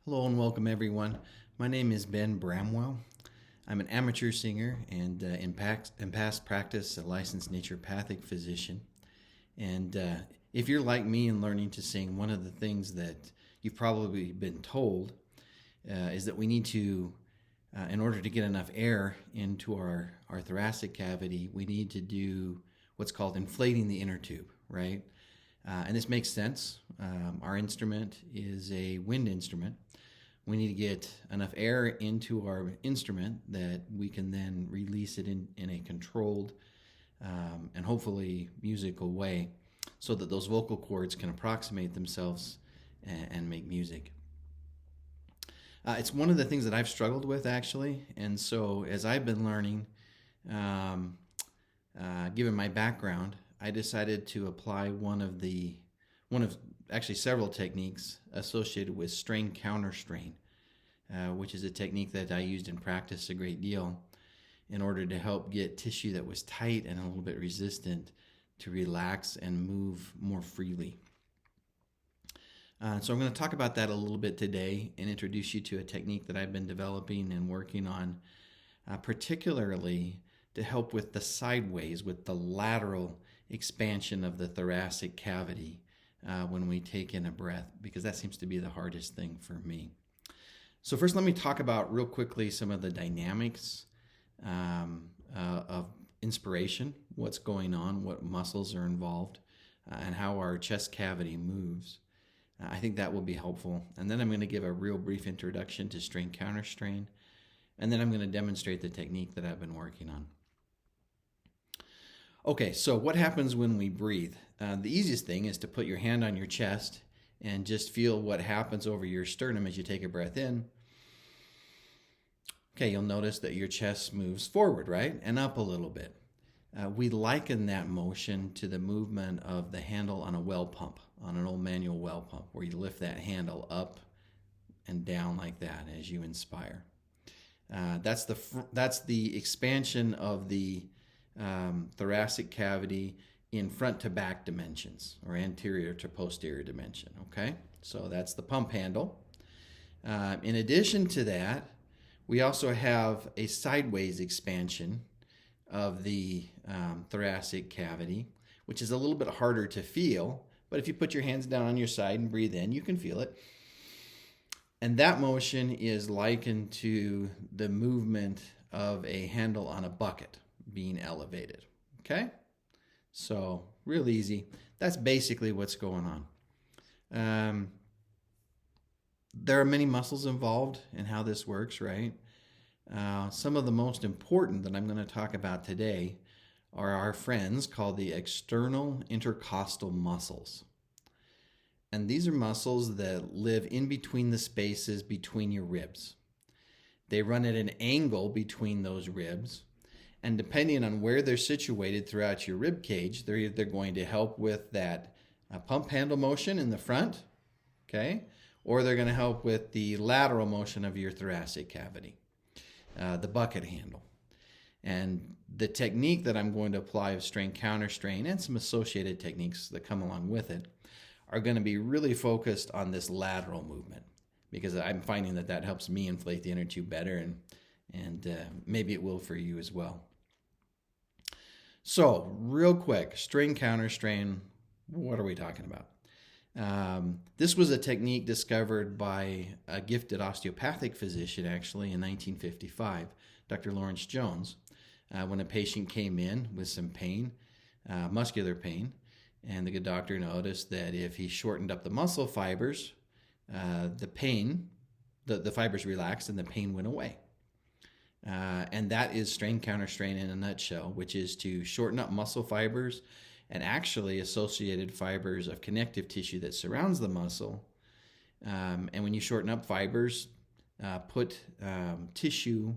Hello and welcome everyone. My name is Ben Bramwell. I'm an amateur singer and in past practice a licensed naturopathic physician. And if you're like me and learning to sing, one of the things that you've probably been told is that we need to, in order to get enough air into our thoracic cavity, we need to do what's called inflating the inner tube, right? And this makes sense. Our instrument is a wind instrument. We need to get enough air into our instrument that we can then release it in a controlled and hopefully musical way so that those vocal cords can approximate themselves and make music. It's one of the things that I've struggled with actually, and so as I've been learning, given my background, I decided to apply one of actually several techniques associated with strain-counterstrain, which is a technique that I used in practice a great deal in order to help get tissue that was tight and a little bit resistant to relax and move more freely. So I'm going to talk about that a little bit today and introduce you to a technique that I've been developing and working on, particularly to help with the sideways, with the lateral expansion of the thoracic cavity when we take in a breath, because that seems to be the hardest thing for me. So first, let me talk about real quickly some of the dynamics of inspiration, what's going on, what muscles are involved, and how our chest cavity moves. I think that will be helpful. And then I'm going to give a real brief introduction to strain-counterstrain, and then I'm going to demonstrate the technique that I've been working on. Okay, so what happens when we breathe? The easiest thing is to put your hand on your chest and just feel what happens over your sternum as you take a breath in. Okay, you'll notice that your chest moves forward, right? And up a little bit. We liken that motion to the movement of the handle on a well pump, on an old manual well pump, where you lift that handle up and down like that as you inspire. That's the expansion of the thoracic cavity in front to back dimensions, or anterior to posterior dimension, okay? So that's the pump handle. In addition to that, we also have a sideways expansion of the thoracic cavity, which is a little bit harder to feel, but if you put your hands down on your side and breathe in, you can feel it. And that motion is likened to the movement of a handle on a bucket being elevated, okay? So real easy. That's basically what's going on. There are many muscles involved in how this works, right? Some of the most important that I'm going to talk about today are our friends called the external intercostal muscles. And these are muscles that live in between the spaces between your ribs. They run at an angle between those ribs, and depending on where they're situated throughout your rib cage, they're either going to help with that pump handle motion in the front, okay, or they're going to help with the lateral motion of your thoracic cavity, the bucket handle. And the technique that I'm going to apply of strain-counterstrain and some associated techniques that come along with it are going to be really focused on this lateral movement, because I'm finding that helps me inflate the inner tube better, and maybe it will for you as well. So real quick, strain-counterstrain, what are we talking about? This was a technique discovered by a gifted osteopathic physician actually in 1955, Dr. Lawrence Jones, when a patient came in with some pain, muscular pain, and the good doctor noticed that if he shortened up the muscle fibers, the fibers relaxed and the pain went away. And that is strain-counterstrain in a nutshell, which is to shorten up muscle fibers and actually associated fibers of connective tissue that surrounds the muscle. And when you shorten up fibers, put tissue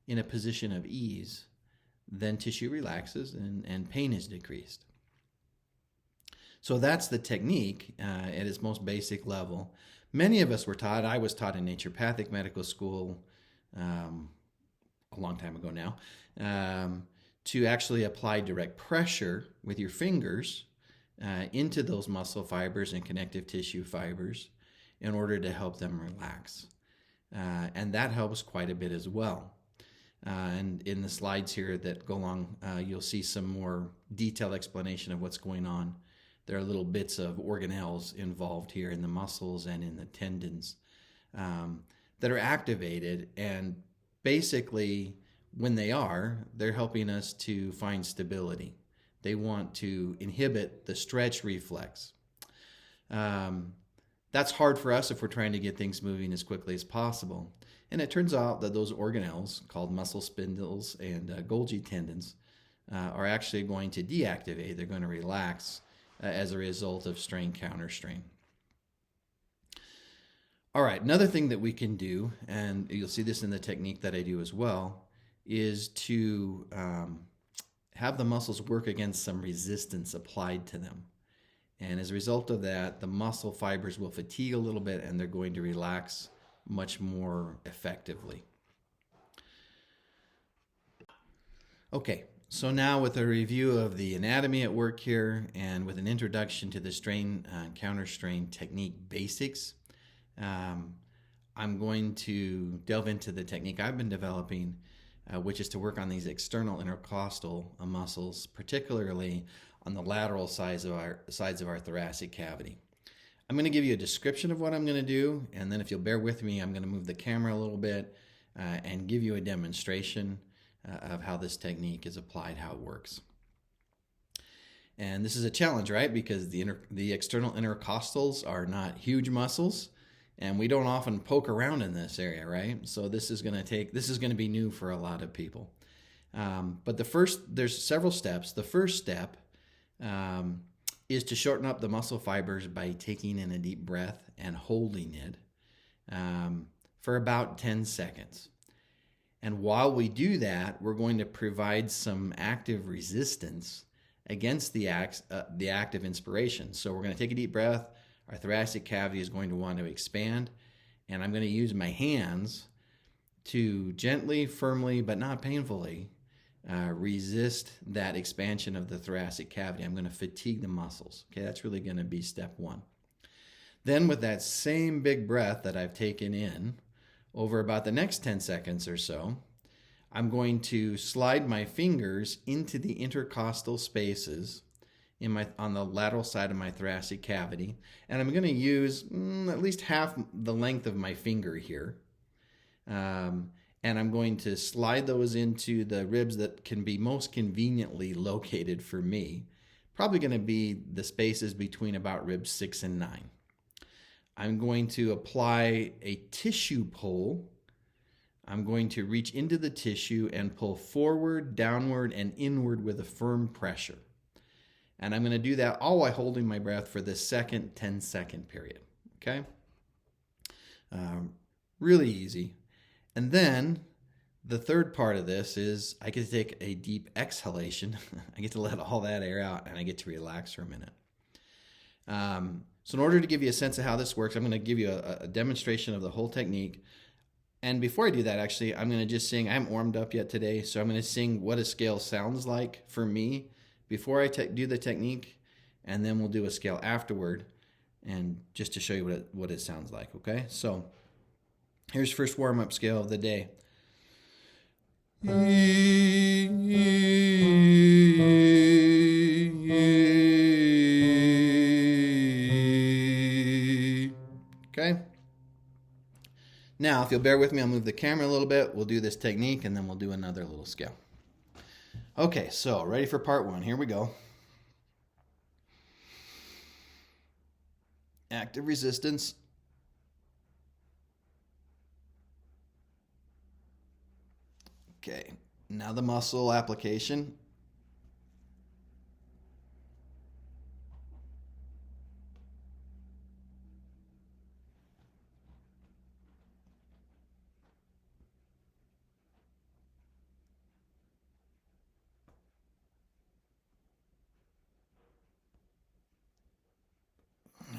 in a position of ease, then tissue relaxes and pain is decreased. So that's the technique at its most basic level. Many of us were taught, I was taught in naturopathic medical school a long time ago now, to actually apply direct pressure with your fingers into those muscle fibers and connective tissue fibers in order to help them relax. And that helps quite a bit as well. And in the slides here that go along, you'll see some more detailed explanation of what's going on. There are little bits of organelles involved here in the muscles and in the tendons that are activated, and basically when they're helping us to find stability. They want to inhibit the stretch reflex. That's hard for us if we're trying to get things moving as quickly as possible. And it turns out that those organelles, called muscle spindles and Golgi tendons, are actually going to deactivate. They're going to relax as a result of strain-counterstrain. All right, another thing that we can do, and you'll see this in the technique that I do as well, is to have the muscles work against some resistance applied to them. And as a result of that, the muscle fibers will fatigue a little bit and they're going to relax much more effectively. Okay, so now with a review of the anatomy at work here and with an introduction to the strain-counterstrain technique basics, I'm going to delve into the technique I've been developing, which is to work on these external intercostal muscles, particularly on the lateral sides of our thoracic cavity. I'm going to give you a description of what I'm going to do, and then if you'll bear with me, I'm going to move the camera a little bit and give you a demonstration of how this technique is applied, how it works. And this is a challenge, right? Because the external intercostals are not huge muscles, and we don't often poke around in this area, right? So this is going to be new for a lot of people. But there's several steps. The first step is to shorten up the muscle fibers by taking in a deep breath and holding it for about 10 seconds. And while we do that, we're going to provide some active resistance against the active inspiration. So we're going to take a deep breath. Our thoracic cavity is going to want to expand, and I'm going to use my hands to gently, firmly, but not painfully resist that expansion of the thoracic cavity. I'm going to fatigue the muscles. Okay, that's really going to be step one. Then with that same big breath that I've taken in, over about the next 10 seconds or so, I'm going to slide my fingers into the intercostal spaces on the lateral side of my thoracic cavity, and I'm going to use at least half the length of my finger here. And I'm going to slide those into the ribs that can be most conveniently located for me. Probably going to be the spaces between about ribs 6 and 9. I'm going to apply a tissue pull. I'm going to reach into the tissue and pull forward, downward, and inward with a firm pressure. And I'm going to do that all while holding my breath for the second 10-second period. Okay? Really easy. And then the third part of this is I get to take a deep exhalation. I get to let all that air out, and I get to relax for a minute. So in order to give you a sense of how this works, I'm going to give you a demonstration of the whole technique. And before I do that, actually, I'm going to just sing. I haven't warmed up yet today, so I'm going to sing what a scale sounds like for me before I do the technique, and then we'll do a scale afterward, and just to show you what it sounds like, okay? So here's first warm-up scale of the day. Okay? Now, if you'll bear with me, I'll move the camera a little bit. We'll do this technique, and then we'll do another little scale. Okay, so ready for part one. Here we go. Active resistance. Okay, now the muscle application.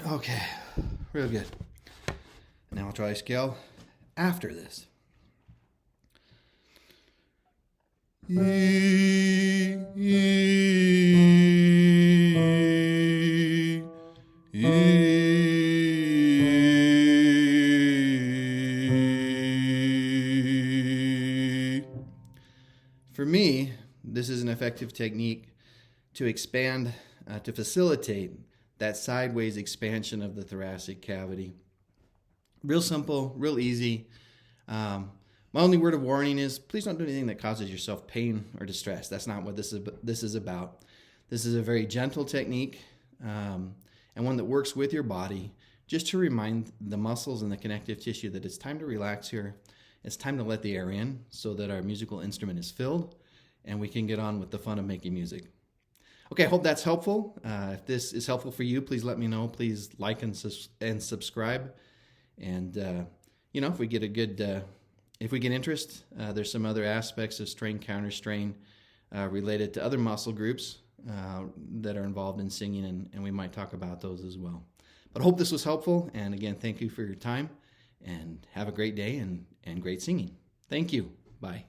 Okay, real good. Now I'll try a scale after this. For me, this is an effective technique to expand, to facilitate that sideways expansion of the thoracic cavity. Real simple, real easy. My only word of warning is please don't do anything that causes yourself pain or distress. That's not what this is about. This is a very gentle technique and one that works with your body just to remind the muscles and the connective tissue that it's time to relax here. It's time to let the air in so that our musical instrument is filled and we can get on with the fun of making music. Okay, I hope that's helpful. If this is helpful for you, please let me know. Please like and subscribe. And, if we get if we get interest, there's some other aspects of strain-counterstrain related to other muscle groups that are involved in singing, and we might talk about those as well. But I hope this was helpful. And again, thank you for your time, and have a great day and great singing. Thank you. Bye.